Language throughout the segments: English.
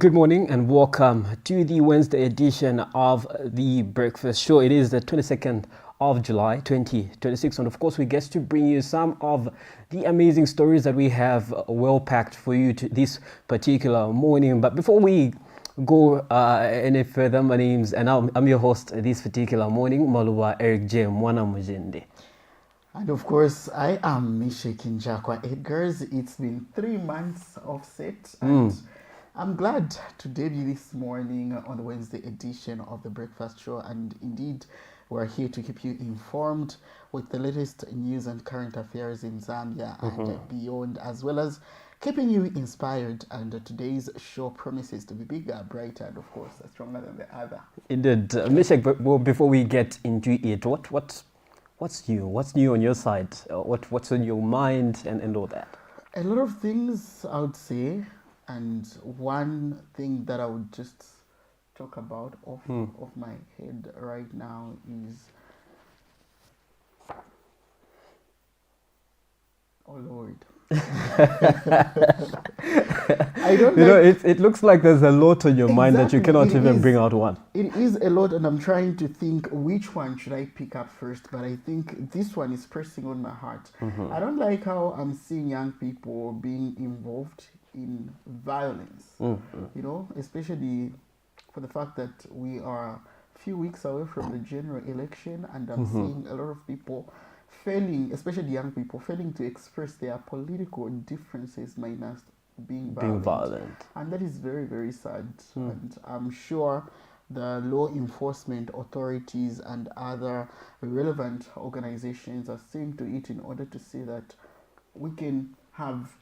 Good morning and welcome to the Wednesday edition of the Breakfast Show. It is the 22nd of July 2026, and of course we get to bring you some of the amazing stories that we have well packed for you this particular morning. But before we go any further, my name's and I'm your host this particular morning, Maluwa Eric J. Mwana Mujende. And of course, I am Mishe Kinjakwa Edgars. It's been 3 months of set, and I'm glad to debut this morning on the Wednesday edition of the Breakfast Show. And indeed, we're here to keep you informed with the latest news and current affairs in Zambia and beyond, as well as keeping you inspired. And today's show promises to be bigger, brighter, and of course, stronger than the other. Indeed. Mishek, well, before we get into it, what's new? What's new on your side? What's on your mind and all that? A lot of things, I would say. And one thing that I would just talk about off my head right now is, oh Lord. I don't know. It looks like there's a lot on your mind that you cannot even bring out one. It is a lot, and I'm trying to think which one should I pick up first, but I think this one is pressing on my heart. I don't like how I'm seeing young people being involved in violence, you know, especially for the fact that we are a few weeks away from the general election, and I'm seeing a lot of people failing, especially young people, failing to express their political differences minus being violent. And that is very, very sad. And I'm sure the law enforcement authorities and other relevant organizations are seeing to it in order to see that we can have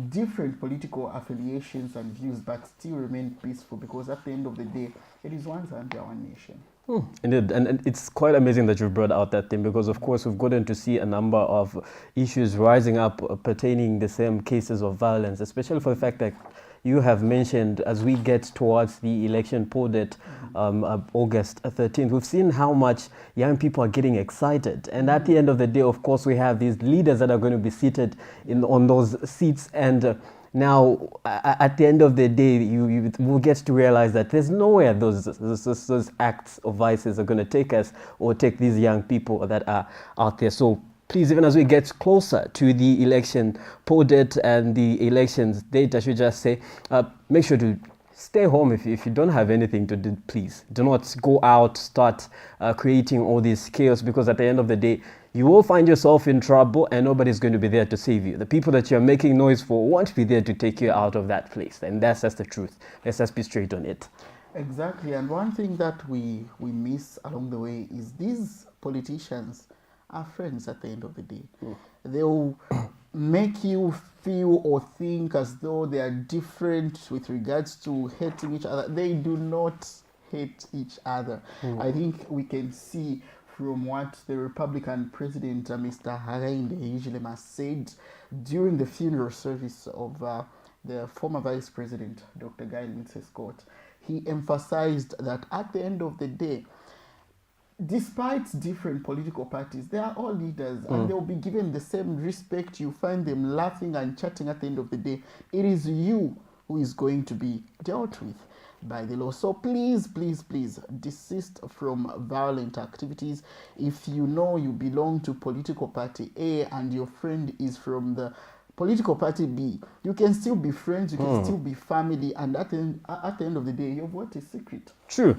different political affiliations and views but still remain peaceful, because at the end of the day, it is one Zambia, one nation. Indeed, and it's quite amazing that you've brought out that thing, because of course we've gotten to see a number of issues rising up pertaining the same cases of violence, especially for the fact that you have mentioned as we get towards the election poll date, August 13th, we've seen how much young people are getting excited. And at the end of the day, of course, we have these leaders that are going to be seated on those seats. And now, at the end of the day, you will get to realize that there's nowhere those acts of vices are going to take us or take these young people that are out there. So please, even as we get closer to the election poll date and the elections date, I should just say, make sure to stay home if you don't have anything to do. Please do not go out, start creating all this chaos, because at the end of the day, you will find yourself in trouble and nobody's going to be there to save you. The people that you're making noise for won't be there to take you out of that place. And that's just the truth. Let's just be straight on it. Exactly. And one thing that we miss along the way is these politicians are friends at the end of the day. They'll make you feel or think as though they are different with regards to hating each other. They do not hate each other. I think we can see from what the Republican President, Mr. Hakainde Hichilema, said during the funeral service of the former Vice President, Dr. Guy Scott. He emphasized that at the end of the day, despite different political parties, they are all leaders and they will be given the same respect. You find them laughing and chatting at the end of the day. It is you who is going to be dealt with by the law. So please, please, please desist from violent activities. If you know you belong to political party A and your friend is from the political party B, you can still be friends, you can still be family, and at the end of the day, your vote is secret. True.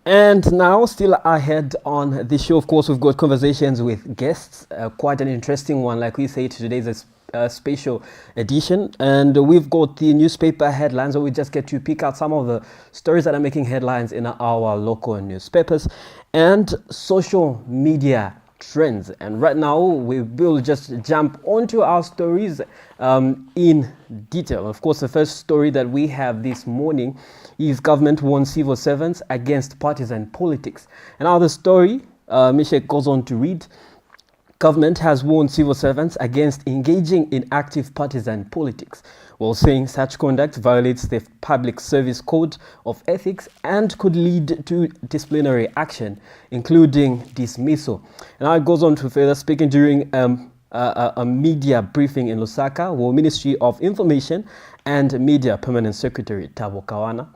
And now, still ahead on the show, of course, we've got conversations with guests, quite an interesting one. Like we say, today's a special edition, and we've got the newspaper headlines, where we just get to pick out some of the stories that are making headlines in our local newspapers, and social media trends. And right now we will just jump onto our stories in detail. Of course, the first story that we have this morning is government warns civil servants against partisan politics. And now the story, Misha goes on to read, government has warned civil servants against engaging in active partisan politics, while saying such conduct violates the Public Service Code of Ethics and could lead to disciplinary action, including dismissal. And now it goes on to further speaking during a media briefing in Lusaka, where Ministry of Information and Media Permanent Secretary Thabo Kawana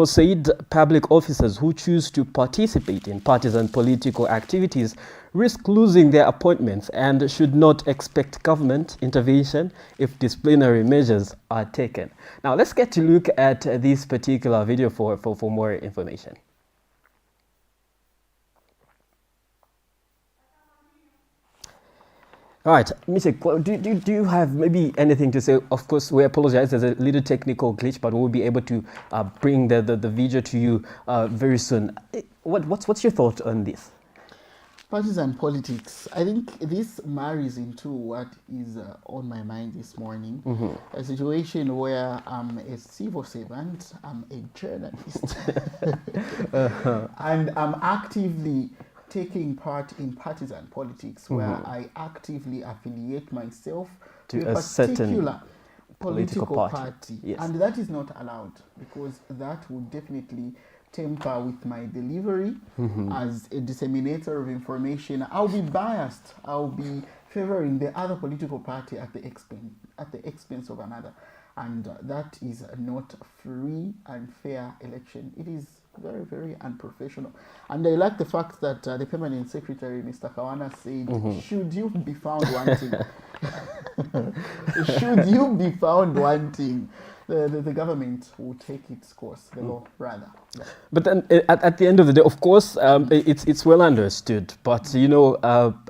said public officers who choose to participate in partisan political activities risk losing their appointments and should not expect government intervention if disciplinary measures are taken. Now, let's get to look at this particular video for more information. All right, Mr. Do you have maybe anything to say? Of course, we apologize. There's a little technical glitch, but we'll be able to bring the video to you very soon. What's your thought on this? Partisan politics. I think this marries into what is on my mind this morning. A situation where I'm a civil servant, I'm a journalist, and I'm actively taking part in partisan politics, where I actively affiliate myself to a particular political party. Yes. And that is not allowed, because that would definitely temper with my delivery as a disseminator of information. I'll be biased. I'll be favoring the other political party at the expense of another. And that is not free and fair election. It is very, very unprofessional. And I like the fact that the permanent secretary, Mr. Kawana, said, should you be found wanting, should you be found wanting, the government will take its course, the law rather. Yeah. But then at the end of the day, of course, it's well understood. But you know,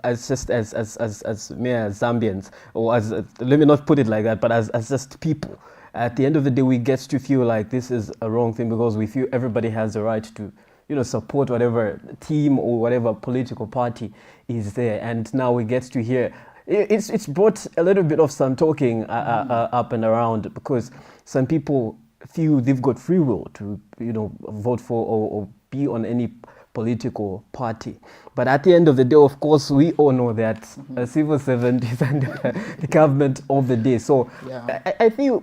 as mere Zambians, or as let me not put it like that, but as just people, at the end of the day, we get to feel like this is a wrong thing, because we feel everybody has the right to, you know, support whatever team or whatever political party is there. And now we get to hear it's brought a little bit of some talking up and around, because some people feel they've got free will to, you know, vote for or be on any political party. But at the end of the day, of course, we all know that a civil servant is under the government of the day. So yeah. I feel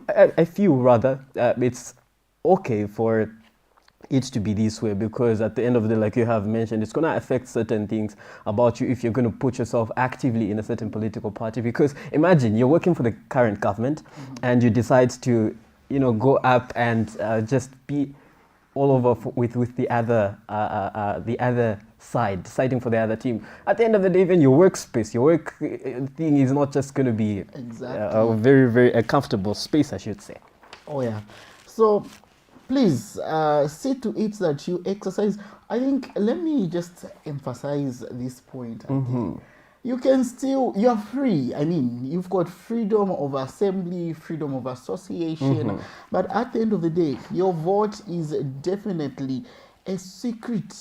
rather it's okay for it to be this way, because at the end of the day, like you have mentioned, it's going to affect certain things about you if you're going to put yourself actively in a certain political party. Because imagine you're working for the current government and you decide to, you know, go up and just be all over with the other side, deciding for the other team. At the end of the day, even your workspace, your work thing is not just going to be a very, very comfortable space, I should say. Oh yeah. So please see to it that you exercise. I think, let me just emphasize this point. You can still, you're free. I mean, you've got freedom of assembly, freedom of association. But at the end of the day, your vote is definitely a secret.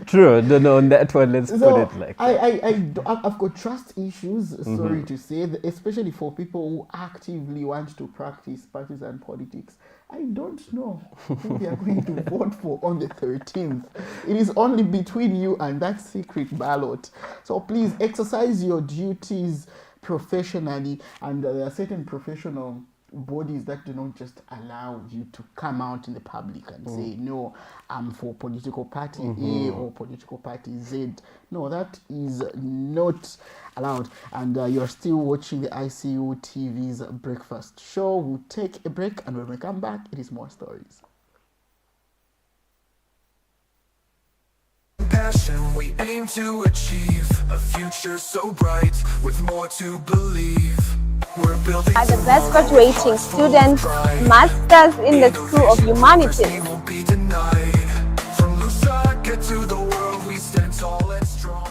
True. No, on that one, let's put it like I've got trust issues, sorry to say, especially for people who actively want to practice partisan politics. I don't know who they are going to vote for on the 13th. It is only between you and that secret ballot. So please exercise your duties professionally, and there are certain professional bodies that do not just allow you to come out in the public and say, no, I'm for political party A or political party Z. No, that is not allowed. And you're still watching the ICU TV's Breakfast Show. We'll take a break, and when we come back, it is more stories. Passion, we aim to achieve a future so bright with more to believe. We're building are the best graduating students, masters in the School of Humanities. From Lusaka to the world, we stand tall and strong.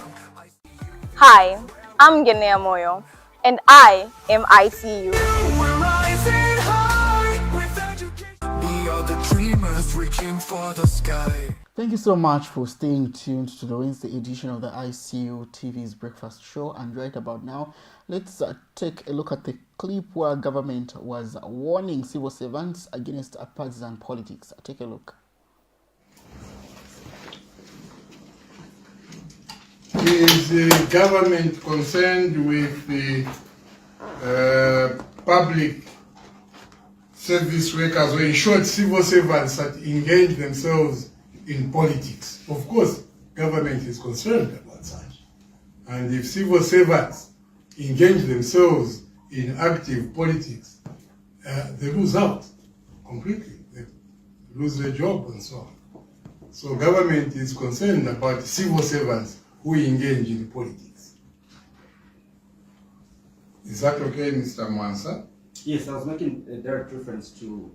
Hi, I'm Genea Moyo, and I am ICU. We're rising high with education. We are the dreamers reaching for the sky. Thank you so much for staying tuned to the Wednesday edition of the ICU TV's Breakfast Show. And right about now, let's take a look at the clip where government was warning civil servants against partisan politics. Take a look. Is the government concerned with the public service workers, or in short, civil servants that engage themselves in politics? Of course, government is concerned about such. And if civil servants engage themselves in active politics, they lose out completely. They lose their job and so on. So government is concerned about civil servants who engage in politics. Is that okay, Mr. Mwansa? Yes, I was making a direct reference to.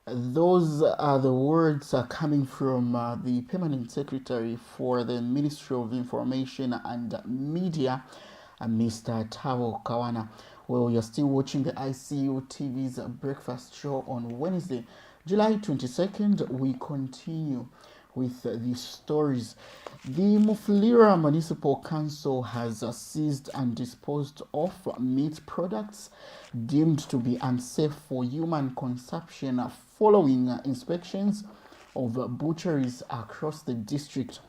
Those are the words coming from the Permanent Secretary for the Ministry of Information and Media, Mr. Tabo Kawana. Well, you're still watching the ICU TV's Breakfast Show on Wednesday, July 22nd. We continue with these stories. The Mufulira Municipal Council has seized and disposed of meat products deemed to be unsafe for human consumption following inspections of butcheries across the district.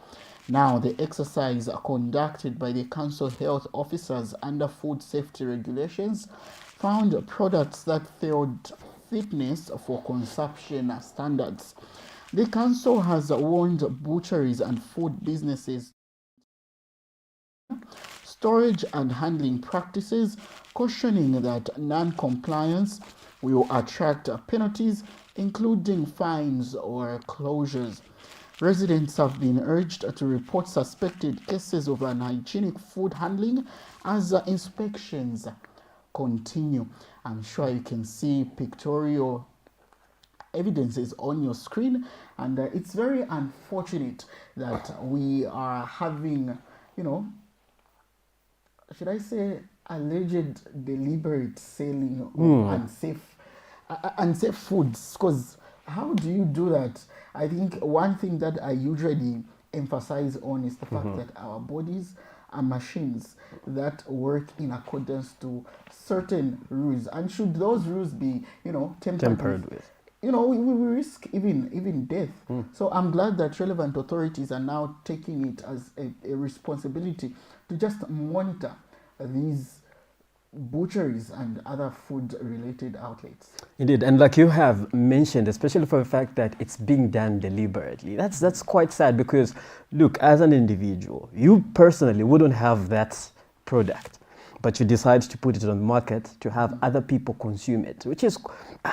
Now, the exercise conducted by the council health officers under food safety regulations found products that failed fitness for consumption standards. The council has warned butcheries and food businesses storage and handling practices, cautioning that non-compliance will attract penalties, including fines or closures. Residents have been urged to report suspected cases of unhygienic food handling as inspections continue. I'm sure you can see pictorial evidences on your screen, and it's very unfortunate that we are having, should I say, alleged deliberate selling of unsafe foods. Because how do you do that? I think one thing that I usually emphasize on is the fact that our bodies are machines that work in accordance to certain rules, and should those rules be tempered with, we risk even death. So I'm glad that relevant authorities are now taking it as a responsibility to just monitor these butcheries and other food related outlets. Indeed, and like you have mentioned, especially for the fact that it's being done deliberately, that's quite sad, because look, as an individual, you personally wouldn't have that product, but you decide to put it on the market to have other people consume it, which is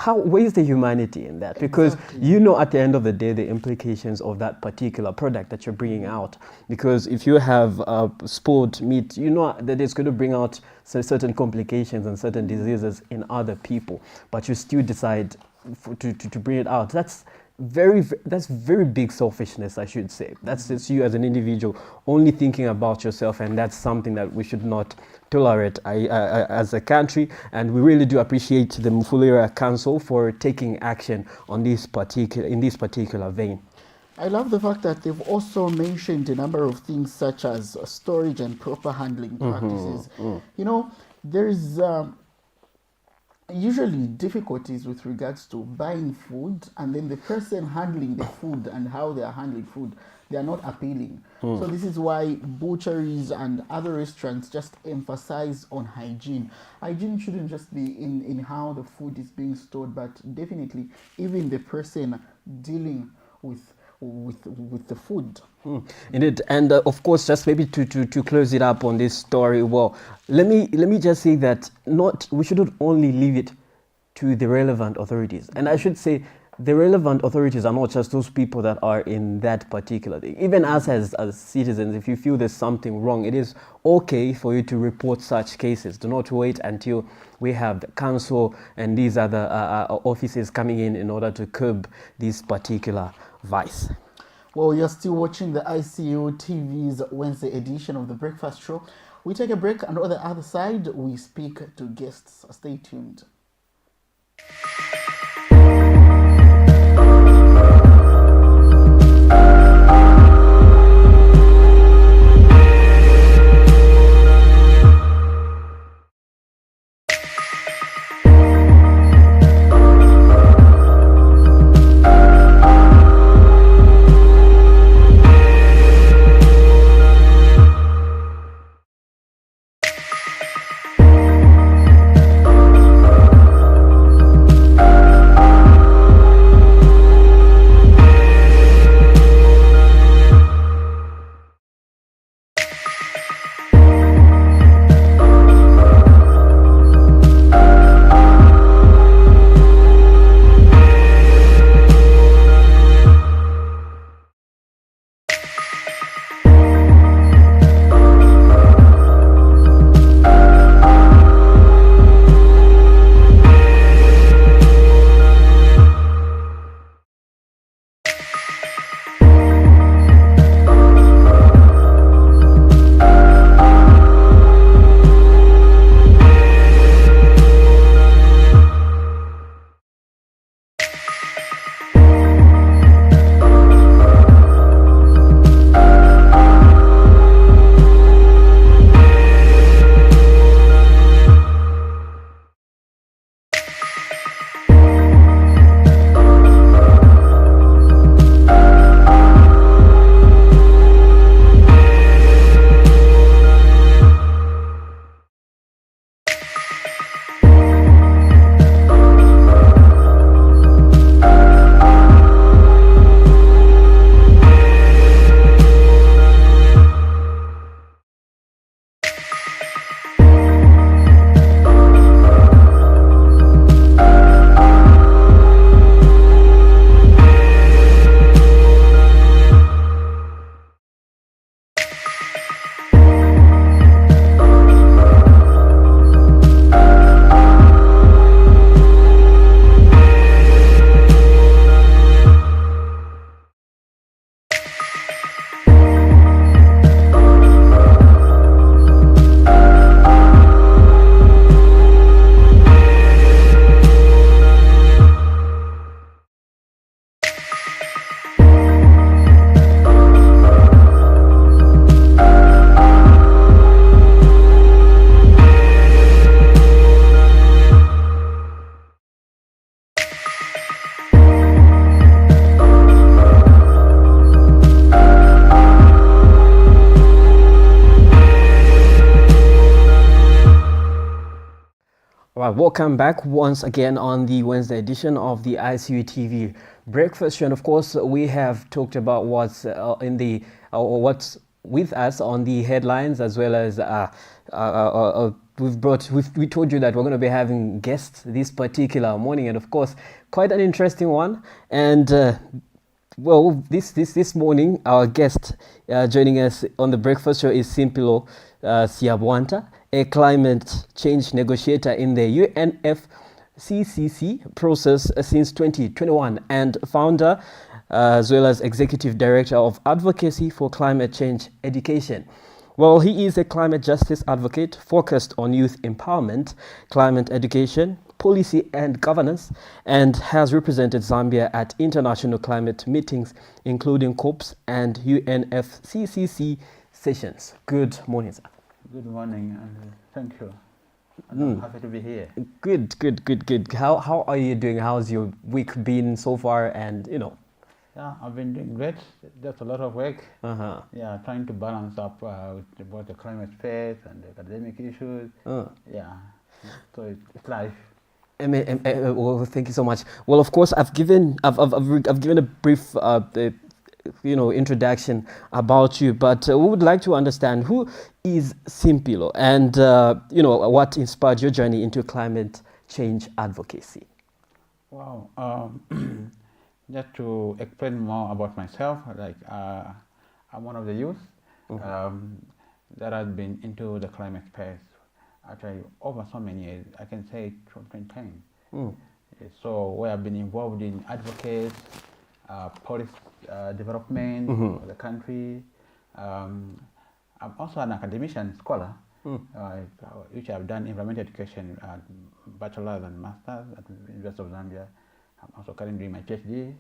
where is the humanity in that? Because at the end of the day, the implications of that particular product that you're bringing out. Because if you have spoiled meat, that it's going to bring out certain complications and certain diseases in other people, but you still decide to bring it out. That's very big selfishness, I should say. That's just you as an individual only thinking about yourself, and that's something that we should not tolerate as a country. And we really do appreciate the Mufulira Council for taking action on in this particular vein. I love the fact that they've also mentioned a number of things such as storage and proper handling practices. There is usually difficulties with regards to buying food, and then the person handling the food and how they are handling food, they are not appealing. So this is why butcheries and other restaurants just emphasize on hygiene. Hygiene shouldn't just be in how the food is being stored, but definitely even the person dealing with the food. Indeed, and of course, just maybe to close it up on this story, well, let me just say that we shouldn't only leave it to the relevant authorities, and I should say the relevant authorities are not just those people that are in that particular thing. Even us as citizens, if you feel there's something wrong, it is okay for you to report such cases. Do not wait until we have the council and these other offices coming in order to curb this particular vice. Well, you're still watching the ICU TV's Wednesday edition of the Breakfast Show. We take a break, and on the other side, we speak to guests. Stay tuned. right, welcome back once again on the Wednesday edition of the ICU TV Breakfast Show. And of course, we have talked about what's what's with us on the headlines, as well as we told you that we're going to be having guests this particular morning, and of course, quite an interesting one. And well, this morning, our guest joining us on the breakfast show is Simpilo Siabwanta, a climate change negotiator in the UNFCCC process since 2021 and founder as well as executive director of advocacy for climate change education. Well, he is a climate justice advocate focused on youth empowerment, climate education, policy and governance, and has represented Zambia at international climate meetings, including COPs and UNFCCC sessions. Good morning, sir. Good morning, and thank you. I'm happy to be here. Good. How are you doing? How's your week been so far? And Yeah, I've been doing great. Just a lot of work. Uh-huh. Yeah, trying to balance up with both the climate space and the academic issues. Yeah, so it's life. Well, thank you so much. Well, of course, I've given a brief introduction about you, but we would like to understand who is Simpilo and what inspired your journey into climate change advocacy. Wow. Just to explain more about myself, like I'm one of the youth that has been into the climate space actually over so many years. I can say from 2010. So we have been involved in advocacy, policy development for the country. I'm also an academician scholar, which I've done environmental education, bachelor's and master's at the University of Zambia. I'm also currently doing my PhD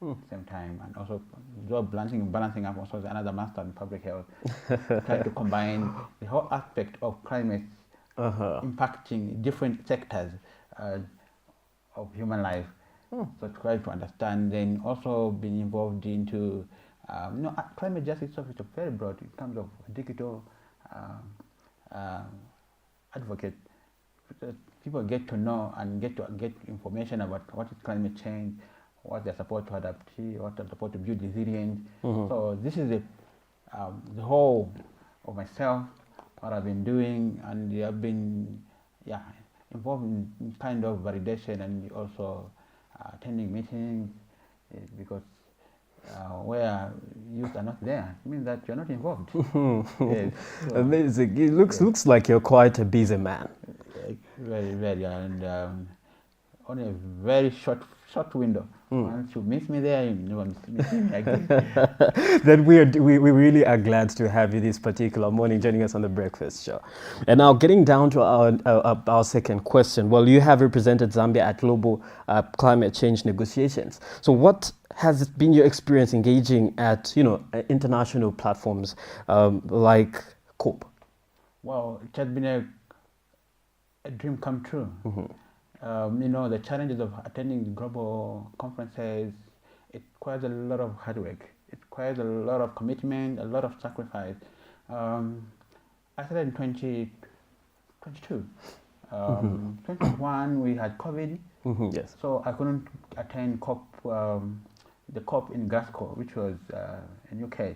at the same time, and also job balancing up also another master in public health, trying to combine the whole aspect of climate impacting different sectors of human life. So try to understand, then also being involved into climate justice itself is very broad in terms of digital advocate. People get to know and get information about what is climate change, what they're supposed to adapt to, what they're supposed to build resilience. So this is the whole of myself, what I've been doing, and I've been involved in kind of validation and also attending meetings because where youth are not there, it means that you're not involved. Yes, so, amazing. It looks like you're quite a busy man. Very, very, and only a very short window. Once you miss me there, you never miss me again. Then we really are glad to have you this particular morning joining us on the breakfast show. And now getting down to our second question. Well, you have represented Zambia at global climate change negotiations. So what has been your experience engaging at international platforms like COP? Well, it has been a dream come true. The challenges of attending global conferences, it requires a lot of hard work. It requires a lot of commitment, a lot of sacrifice. I started in 2022. 2021 we had COVID, yes. So I couldn't attend COP, the COP in Glasgow, which was in UK.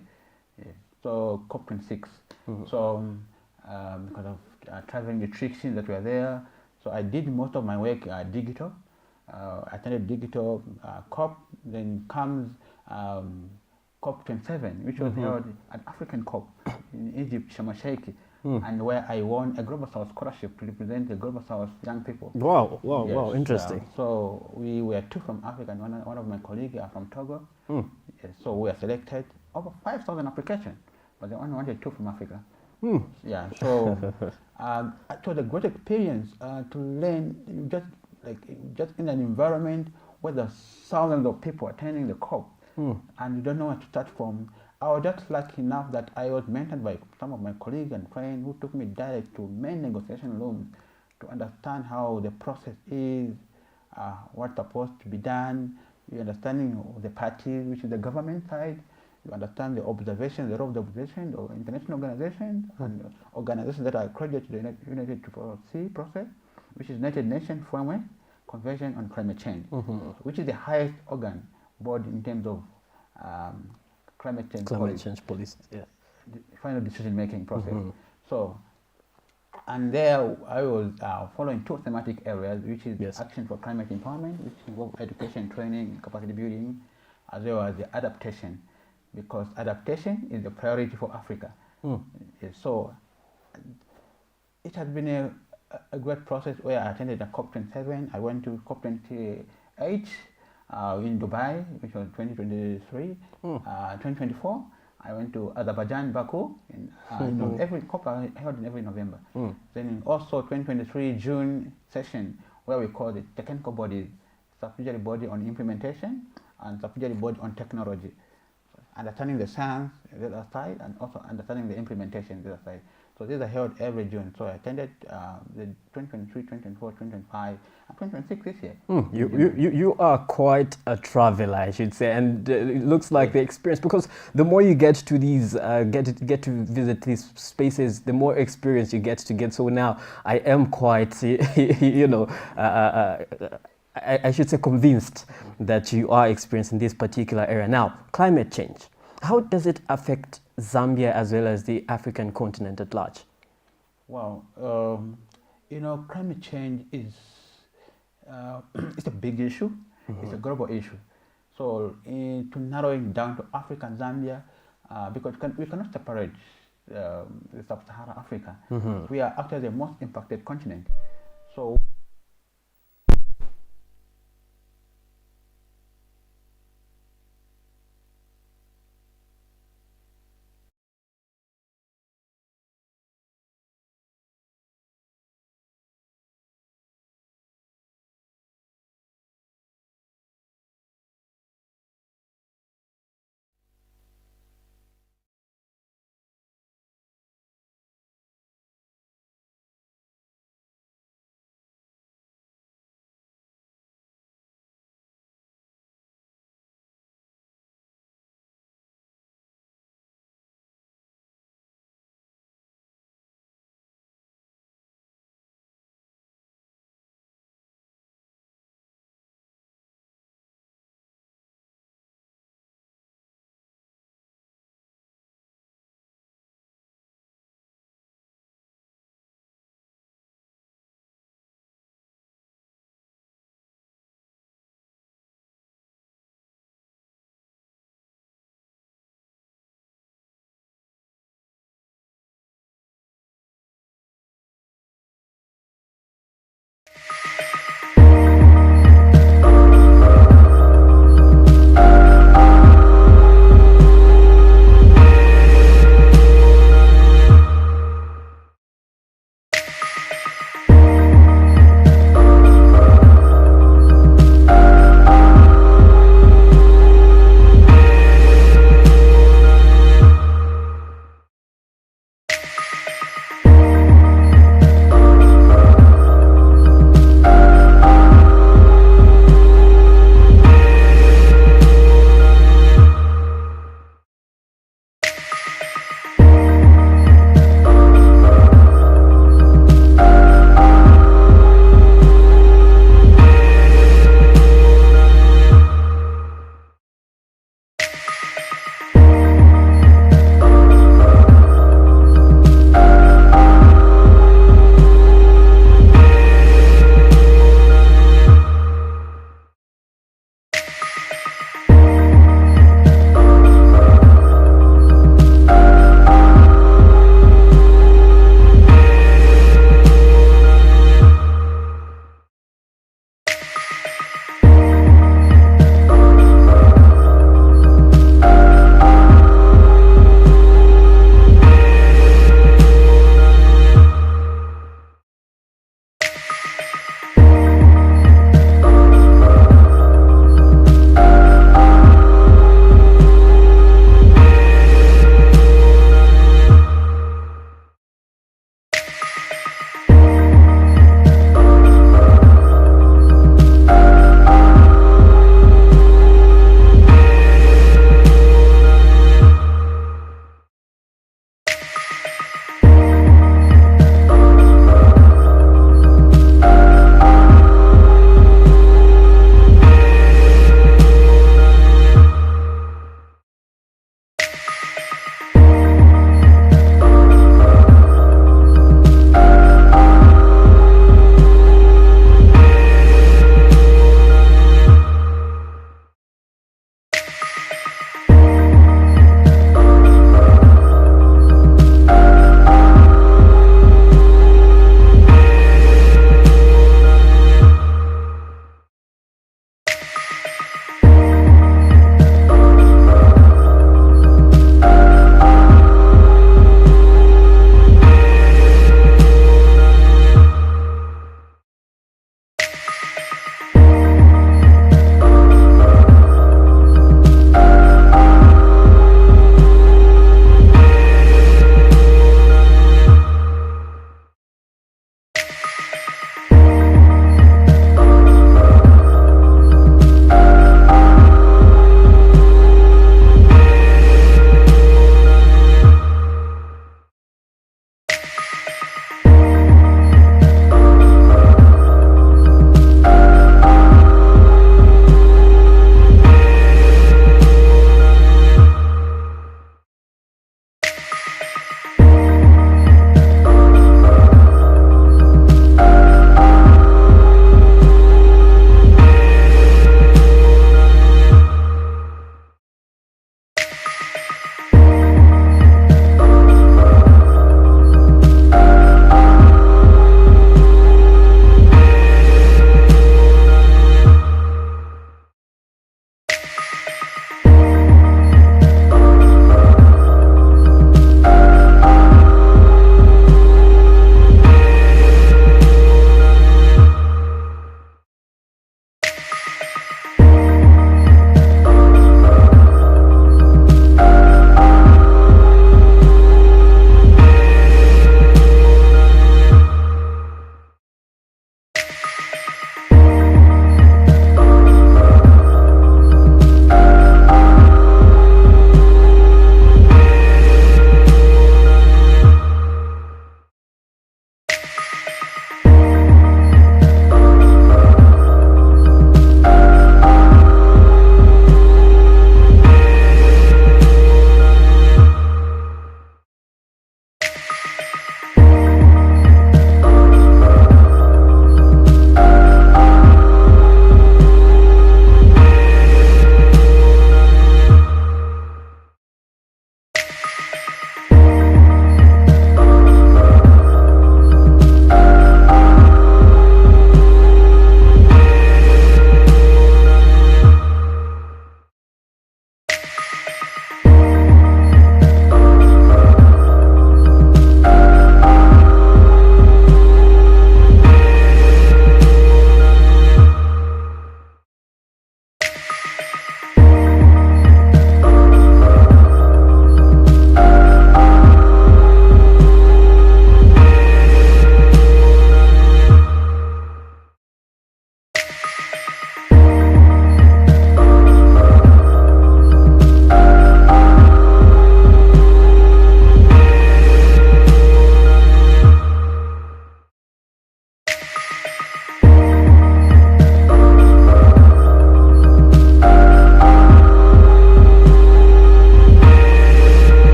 Yeah. So COP26. So because of traveling restrictions that were there, so I did most of my work digital. Attended digital COP. Then comes COP27, which was held an African COP in Egypt, Sharm el-Sheikh, and where I won a Global South scholarship to represent the Global South young people. Wow, interesting. So we were two from Africa, and one of my colleagues are from Togo. Yes, so we were selected over 5,000 applications, but they only wanted two from Africa. Yeah, so it was a great experience to learn just in an environment where there's thousands of people attending the COP, and you don't know where to start from. I was just lucky enough that I was mentored by some of my colleagues and friends who took me direct to main negotiation rooms to understand how the process is, what's supposed to be done, the understanding of the parties, which is the government side. You understand the observation, the role of the observation, or international organizations and organizations that are accredited to the United 4C process. which is United Nations Framework Convention on Climate Change, which is the highest organ body in terms of climate change policy, yeah. the final decision-making process. So, and there I was following 2 thematic areas, which is action for climate empowerment, which involve education, training, capacity building, as well as the adaptation, because adaptation is the priority for Africa. So, it has been a great process where I attended the COP27. I went to COP28 in Dubai, which was 2023. 2024, I went to Azerbaijan, Baku, in every COP held in every November. Then also 2023 June session, where we call the technical bodies, subsidiary body on implementation and subsidiary body on technology, understanding the science the other side, and also understanding the implementation the other side. So these are held every June. So I attended the 2023, 2024, 2025, and 2026 this year. You are quite a traveler, I should say, and it looks like the experience, because the more you get to these, get to visit these spaces, the more experience you get to get. So now I am quite, you know, I should say convinced that you are experiencing this particular area. Now, climate change, how does it affect Zambia as well as the African continent at large? Well, you know, climate change is it's a big issue. It's a global issue. So, to narrow it down to Africa and Zambia, because we cannot separate the sub-Saharan Africa. We are actually the most impacted continent. So.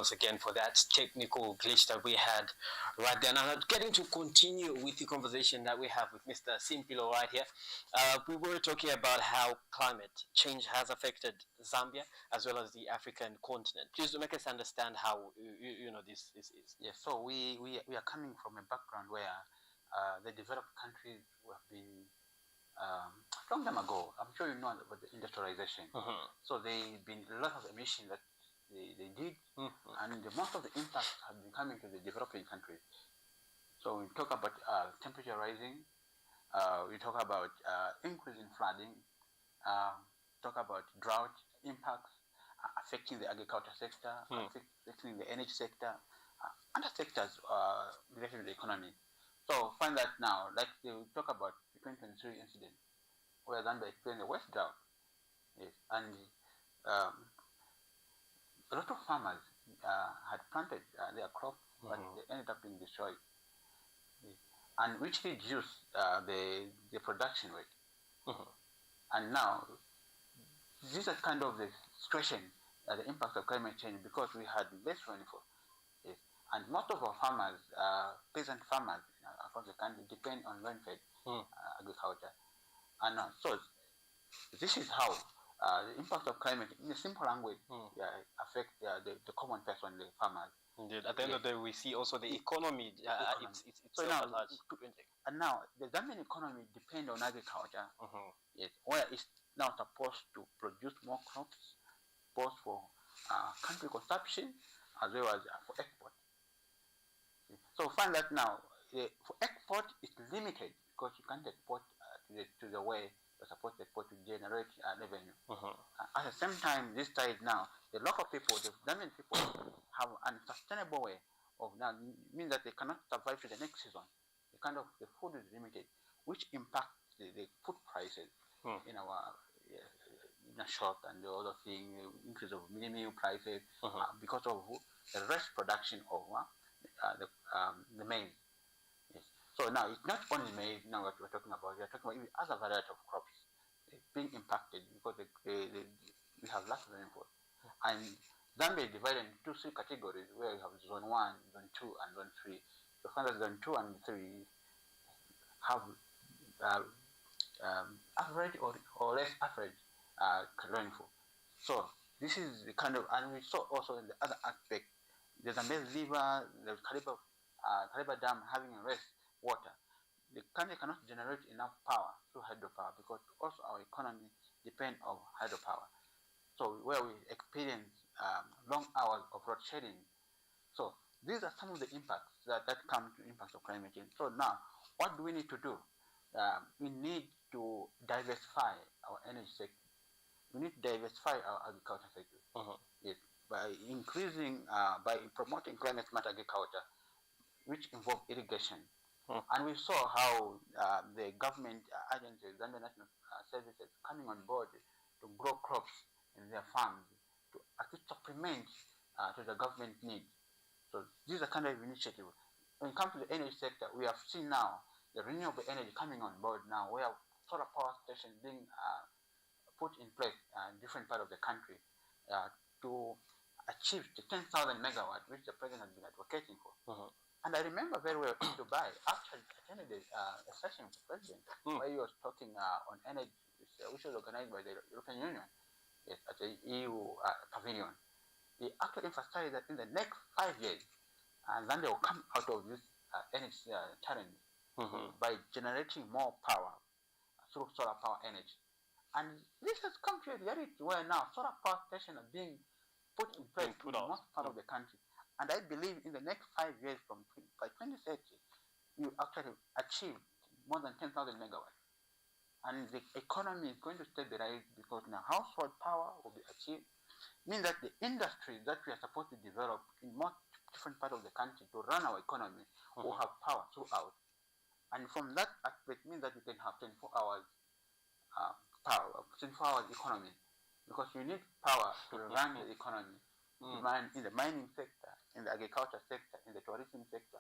once again for that technical glitch that we had right there. Now, getting to continue with the conversation that we have with Mr. Simpilo right here. We were talking about how climate change has affected Zambia as well as the African continent. Please do make us understand how this is. Yes, so we are coming from a background where the developed countries have been long time ago. I'm sure you know about the industrialization. So there's been a lot of emissions that they did, and most of the impacts have been coming to the developing countries. So we talk about temperature rising, we talk about increase in flooding, talk about drought impacts affecting the agriculture sector, affecting the energy sector, other sectors related to the economy. So find that now, like they talk about the 2023 incident, where Zambia experienced the worst drought. Yes, and a lot of farmers had planted their crops, but they ended up being destroyed, and which reduced the production rate. And now, these are kind of the situation, the impact of climate change, because we had less rainfall. Yes. And most of our farmers, peasant farmers across the country, depend on rain-fed agriculture. And so this is how the impact of climate, in a simple language, affect the common person, the farmers. Indeed. At the end of the day, we see also the economy. It's so now, and now the Zambian economy depends on agriculture. Yes, where it's now supposed to produce more crops, both for country consumption as well as for export. So find that now for export it's limited because you can't export to the way you're supposed to export to generate revenue. At the same time, this side now, the local people, the Zambian people, have an unsustainable way of now means that they cannot survive to the next season. The food is limited, which impacts the food prices in our in a shop and the other thing, increase of minimum prices because of the less production of the maize. Yes. So now it's not only maize now what we're talking about. We're talking about other variety of crops being impacted because we have lots of rainfall. And Zambia is divided into 3 categories where we have zone 1, zone 2, and zone 3. So find that zone 2 and 3 have average or less average rainfall. So this is the kind of, and we saw also in the other aspect, the Zambezi River, the Kariba Dam having less water. The country cannot generate enough power through hydropower because also our economy depends on hydropower. So where we experience long hours of load shedding. So these are some of the impacts that come to impacts of climate change. So now, what do we need to do? We need to diversify our energy sector. We need to diversify our agriculture sector. Yes, by increasing, by promoting climate smart agriculture, which involves irrigation. And we saw how the government agencies, Zambia National Services, coming on board to grow crops in their farms to actually supplement to the government needs. So these are kind of initiatives. When it comes to the energy sector, we have seen now the renewable energy coming on board now, where solar power stations being put in place in different parts of the country to achieve the 10,000 megawatts, which the president has been advocating for. And I remember very well in Dubai, actually attended a session with the president where he was talking on energy, which was organized by the European Union, yes, at the EU pavilion. He actually emphasized that in the next 5 years, Zambia will come out of this energy challenge by generating more power through solar power energy. And this has come to a reality where now solar power stations are being put in place in most part of the country. And I believe in the next 5 years, by 2030, we will actually achieve more than 10,000 megawatts. And the economy is going to stabilize because now household power will be achieved. Means that the industries that we are supposed to develop in more different parts of the country to run our economy will have power throughout. And from that aspect means that we can have 24 hours power, 24 hours economy, because you need power to run the economy. In the mining sector, in the agriculture sector, in the tourism sector,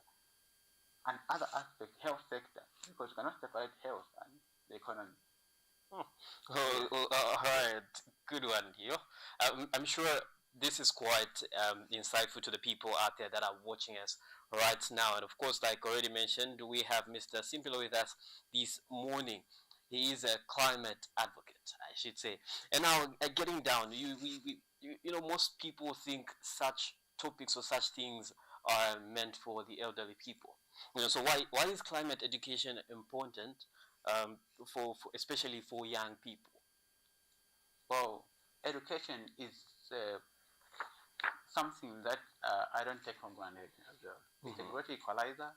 and other aspects, health sector, because you cannot separate health and the economy. All right, good one, I'm sure this is quite insightful to the people out there that are watching us right now. And of course, like already mentioned, we have Mr. Simpilo with us this morning. He is a climate advocate, I should say. And now, getting down, you know, most people think such topics or such things are meant for the elderly people. You know, so why is climate education important for especially for young people? Well, education is something that I don't take for granted as well. It's a great equalizer.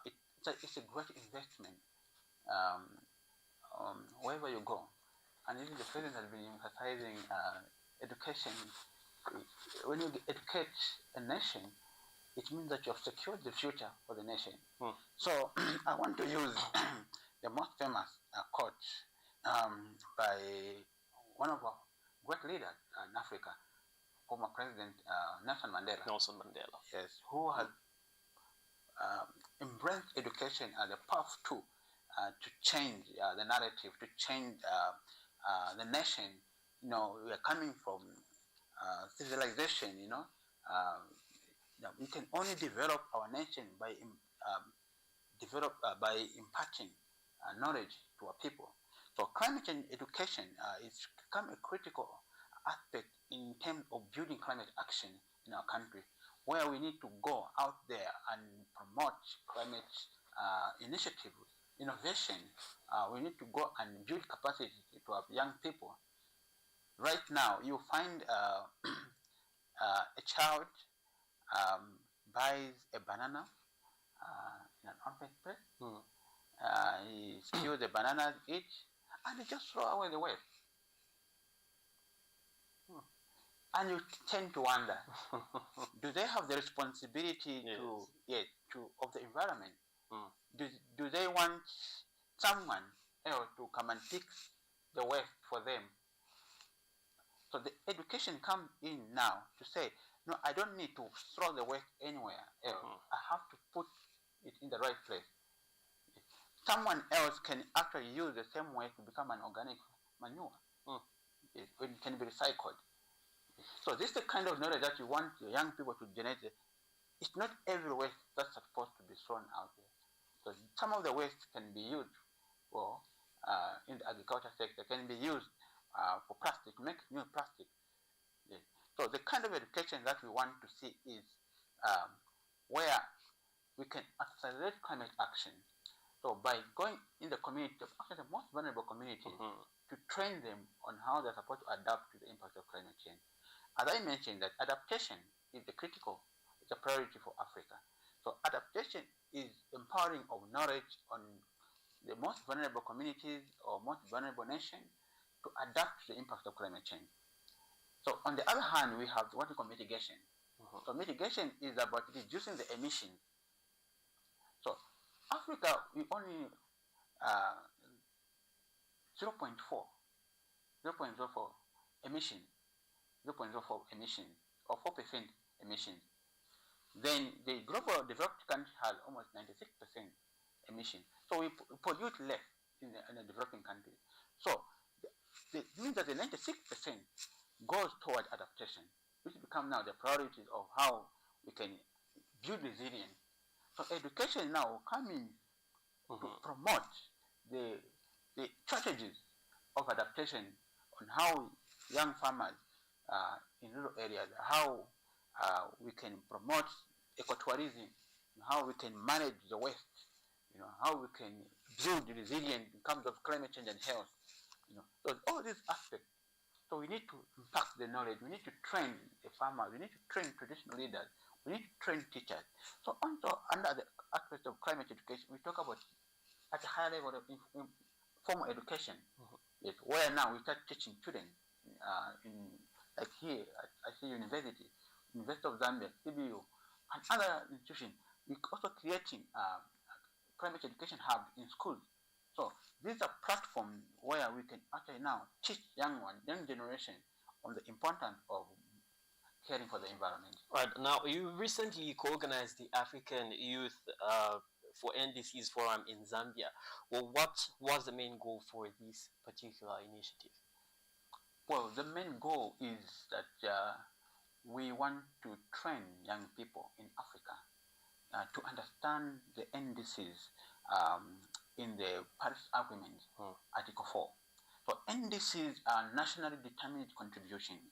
It's a great investment um, wherever you go. And even the president has been emphasizing education. When you educate a nation, it means that you have secured the future for the nation. So I want to use the most famous quote by one of our great leaders in Africa, former President Nelson Mandela. Nelson Mandela. Yes, who has embraced education as a powerful tool to change the narrative, to change the nation. You know, we are coming from civilization. You know, we can only develop our nation by by imparting knowledge to our people. So climate change education is become a critical aspect in terms of building climate action in our country, where we need to go out there and promote climate initiative, innovation. We need to go and build capacity to our young people. Right now, you find a child buys a banana in an open place. He steals the bananas, eats, and he just throw away the waste. And you tend to wonder, do they have the responsibility to of the environment? Do they want someone else to come and fix the waste for them? So the education comes in now to say, no, I don't need to throw the waste anywhere else. I have to put it in the right place. Someone else can actually use the same waste to become an organic manure. It can be recycled. So this is the kind of knowledge that you want the young people to generate. It's not every waste that's supposed to be thrown out there. So some of the waste can be used for, in the agriculture sector, can be used for plastic, make new plastic. Yes. So the kind of education that we want to see is where we can accelerate climate action. So by going in the community, actually the most vulnerable communities, to train them on how they're supposed to adapt to the impact of climate change. As I mentioned, that adaptation is it's a priority for Africa. So adaptation is empowering of knowledge on the most vulnerable communities or most vulnerable nations to adapt to the impact of climate change. So on the other hand, we have what we call mitigation. So mitigation is about reducing the emissions. So Africa, we only 0.04 emission, 0.04 emission, or 4% emission. Then the global developed country has almost 96% emission. So we pollute less in the developing country. So it means that the 96% goes toward adaptation, which become now the priorities of how we can build resilience. So education now coming to promote the strategies of adaptation on how young farmers in rural areas, how we can promote ecotourism, how we can manage the waste, how we can build resilience in terms of climate change and health. So all these aspects. So we need to impact the knowledge. We need to train the farmers. We need to train traditional leaders. We need to train teachers. So also under the aspect of climate education, we talk about at a higher level of formal education. Yes, where now we start teaching children in like here at ICU University of Zambia, CBU, and other institutions. We're also creating climate education hub in schools. So these are platforms where we can actually now teach young generation on the importance of caring for the environment. Right. Now, you recently co-organized the African Youth for NDC's Forum in Zambia. Well, what was the main goal for this particular initiative? Well, the main goal is that we want to train young people in Africa to understand the NDCs in the Paris Agreement, Article 4. So NDCs are nationally determined contributions.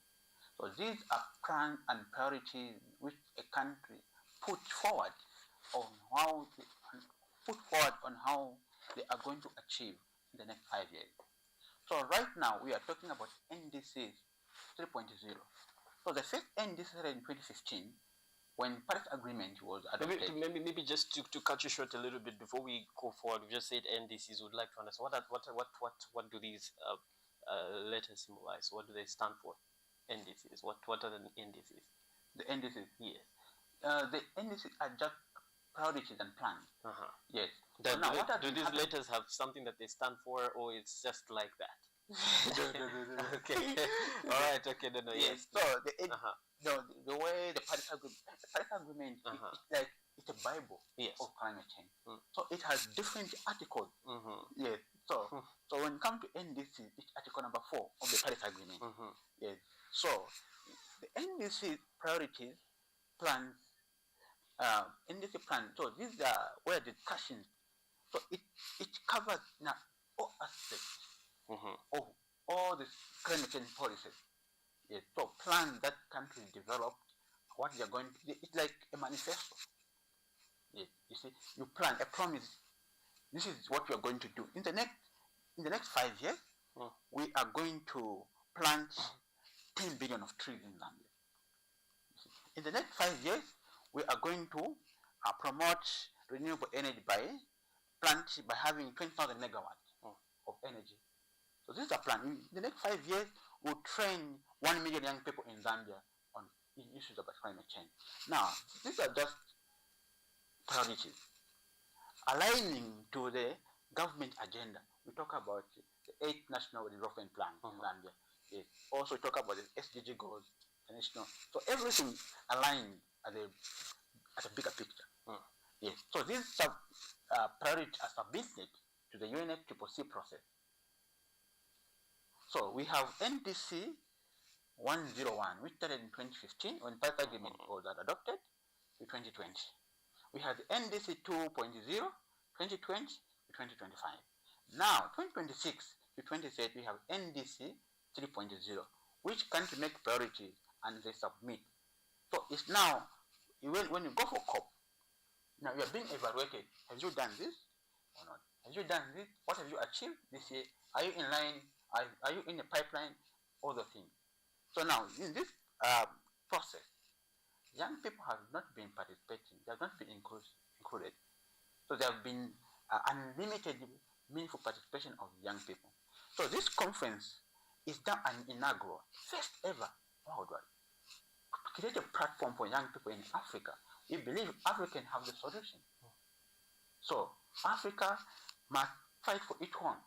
So these are plans and priorities which a country put forward on how they are going to achieve in the next 5 years. So right now we are talking about NDC 3.0. So the first NDC started in 2015 when Paris Agreement was adopted. Maybe just to cut you short a little bit before we go forward, we just said NDCs. Would like to understand what do these letters symbolize? What do they stand for? NDCs. What are the NDCs? The NDCs, yes. The NDCs are just priorities and plans. Yes. Do these letters have something that they stand for, or it's just like that? Okay. All right. Okay. No. Yes. So the way the Paris Agreement, it's a Bible of climate change. So it has different articles. Yes. So when it comes to NDC, it's article number 4 of the Paris Agreement. Yes. So the NDC priorities plans, NDC plan. So these are where discussions. So it covers now all aspects of all the climate change policies. Yes. So plans that countries developed, what they are going to. It's like a manifesto. Yes. You see, you plan a promise. This is what we are going to do in the next 5 years. We are going to plant 10 billion of trees in Zambia. In the next 5 years, we are going to promote renewable energy by having 20,000 megawatts of energy. So this is a plan. In the next 5 years, we'll train 1 million young people in Zambia on issues about climate change. Now, these are just priorities. Aligning to the government agenda, we talk about the 8th National Development Plan in Zambia. Yes. Also talk about the SDG goals, international. So everything aligned at a bigger picture. Yes. So these priorities are submitted to the UNFCCC process. So we have NDC 101, which started in 2015 when Paris Agreement was adopted to 2020. We have the NDC 2.0, 2020 to 2025. Now, 2026 to 2030, we have NDC 3.0, which countries make priorities and they submit. So it's now, when you go for COP, now you are being evaluated. Have you done this or not? Have you done this? What have you achieved this year? Are you in line? Are you in the pipeline? All the things. So now, in this process, young people have not been participating. They have not been included. So there have been unlimited meaningful participation of young people. So this conference is now an inaugural, first ever worldwide, to create a platform for young people in Africa. We believe Africans have the solution. So Africa must fight for each one.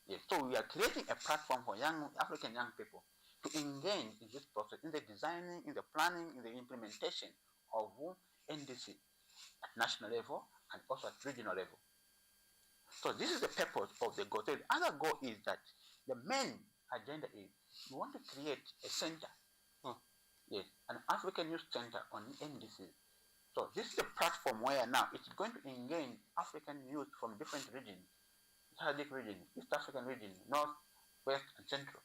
Yes. So we are creating a platform for African young people to engage in this process, in the designing, in the planning, in the implementation of NDC at national level and also at regional level. So this is the purpose of the goal. So the other goal is that the main agenda is we want to create a center, yes, an African Youth Center on NDC. So this is the platform where now it's going to engage African youth from different regions, Sahelic region, East African region, North, West, and Central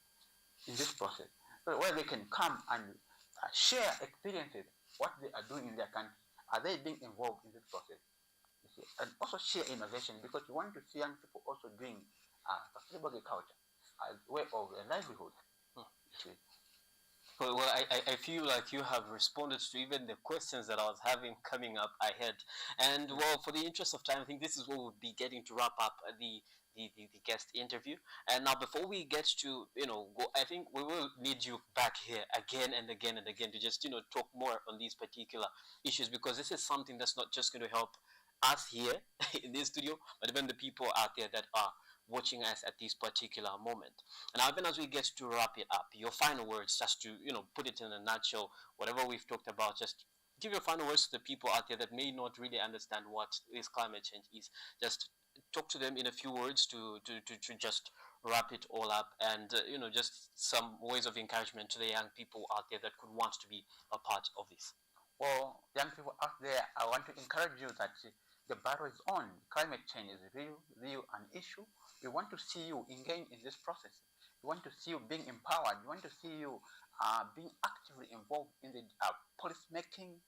in this process. So where they can come and share experiences, what they are doing in their country. Are they being involved in this process? You see? And also share innovation, because you want to see young people also doing sustainable agriculture as a way of a livelihood. You see? Well, I feel like you have responded to even the questions that I was having coming up ahead. And well, for the interest of time, I think this is what we'll be getting to wrap up the guest interview. And now, before we get to go, I think we will need you back here again and again and again to just talk more on these particular issues, because this is something that's not just going to help us here in this studio, but even the people out there that are watching us at this particular moment. And even as we get to wrap it up, your final words, just to put it in a nutshell, whatever we've talked about, just give your final words to the people out there that may not really understand what this climate change is. Just talk to them in a few words to just wrap it all up and, just some ways of encouragement to the young people out there that could want to be a part of this? Well, young people out there, I want to encourage you that the battle is on. Climate change is real an issue. We want to see you engaged in this process. We want to see you being empowered. We want to see you being actively involved in the policy making.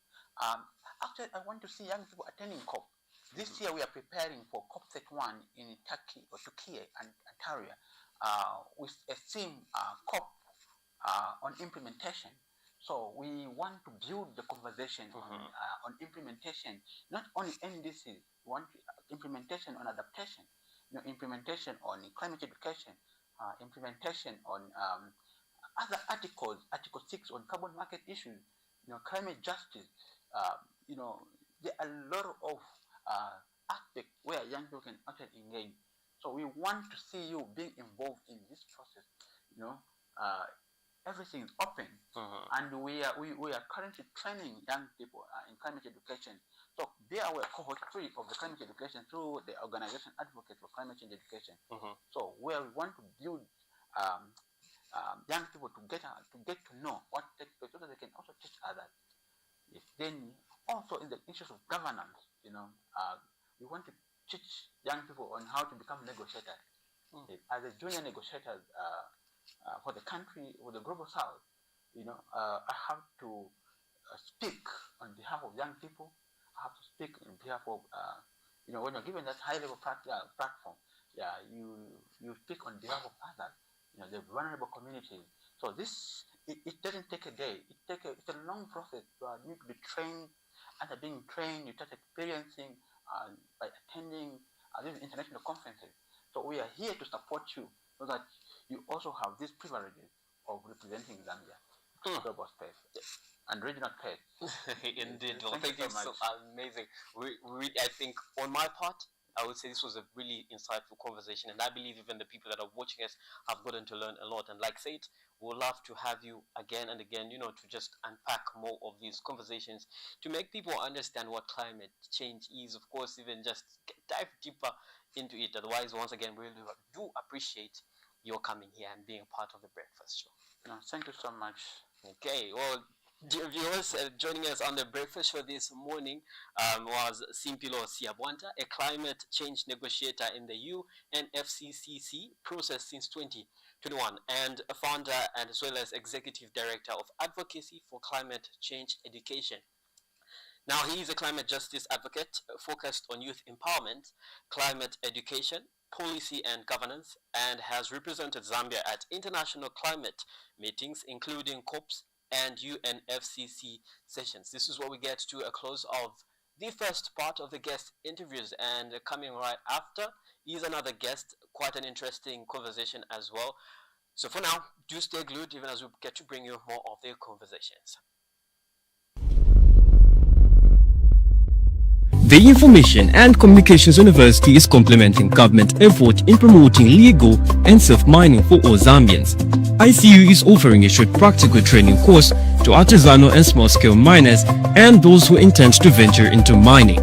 Actually, I want to see young people attending COP. This year we are preparing for COP31 in Turkey and Antalya with a theme COP on implementation. So we want to build the conversation on implementation, not only NDC, we want implementation on adaptation, implementation on climate education, implementation on other articles, Article 6 on carbon market issues, climate justice. There are a lot of aspects where young people can actually engage. So we want to see you being involved in this process. Everything is open, and we are currently training young people in climate education. So they are cohort 3 of the climate education through the organization Advocates for Climate Change Education. So where we want to build young people to get to know what takes place, so that they can also teach others. Yes. Then also in the issues of governance, we want to teach young people on how to become negotiators. As a junior negotiators for the country, for the global south, I have to speak on behalf of young people. I have to speak on behalf of, when you're given that high-level platform, you speak on behalf of others, the vulnerable communities. So this, it doesn't take a day. It's a long process. You need to be trained. After being trained, you start experiencing by attending these international conferences. So we are here to support you so that you also have these privileges of representing Zambia in global space and regional space. Indeed. Well, thank you so much. Amazing. I think on my part, I would say this was a really insightful conversation, and I believe even the people that are watching us have gotten to learn a lot. And like I said, we'll love to have you again and again, to just unpack more of these conversations to make people understand what climate change is. Of course, even just dive deeper into it. Otherwise, once again, we really do appreciate your coming here and being a part of the Breakfast Show. Thank you so much. Okay, well, dear viewers, joining us on the Breakfast Show this morning was Simpilo Siabwanta, a climate change negotiator in the UNFCCC process since 2021 and a founder and as well as executive director of Advocacy for Climate Change Education. Now, he is a climate justice advocate focused on youth empowerment, climate education, policy and governance, and has represented Zambia at international climate meetings, including COPs and UNFCCC sessions. This is where we get to a close of the first part of the guest interviews, and coming right after is another guest, quite an interesting conversation as well. So for now, do stay glued even as we get to bring you more of their conversations. The Information and Communications University is complementing government effort in promoting legal and safe mining for all Zambians. ICU is offering a short practical training course to artisanal and small-scale miners and those who intend to venture into mining.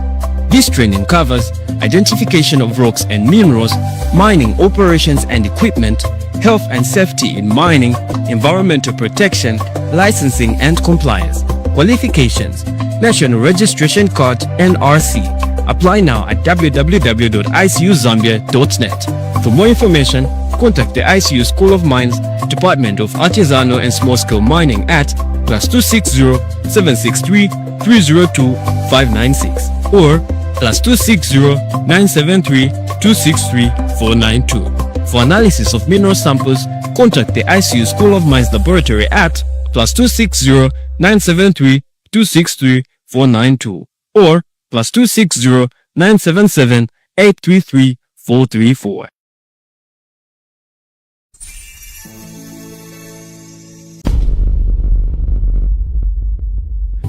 This training covers identification of rocks and minerals, mining operations and equipment, health and safety in mining, environmental protection, licensing and compliance. Qualifications: National Registration Card NRC. Apply now at www.icuzambia.net. For more information, contact the ICU School of Mines, Department of Artisanal and Small-Scale Mining at +260 763 302 596 or +260 973 263 492. For analysis of mineral samples, contact the ICU School of Mines Laboratory at +260 973 263 492 or +260 977 833 434.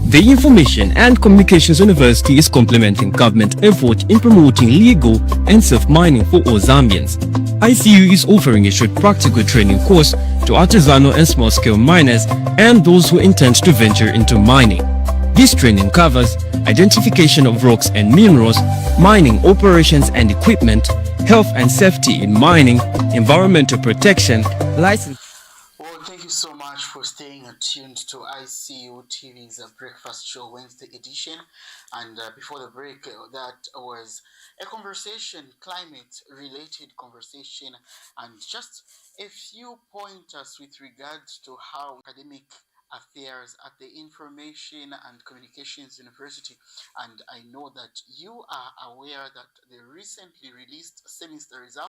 The Information and Communications University is complementing government effort in promoting legal and safe mining for all Zambians. ICU is offering a short practical training course to artisanal and small-scale miners and those who intend to venture into mining. This training covers identification of rocks and minerals, mining operations and equipment, health and safety in mining, environmental protection, license. Well, thank you so much for staying tuned to ICU TV's Breakfast Show Wednesday edition. And before the break, that was a conversation, climate-related conversation, and just a few pointers with regards to how academic affairs at the Information and Communications University. And I know that you are aware that the recently released semester results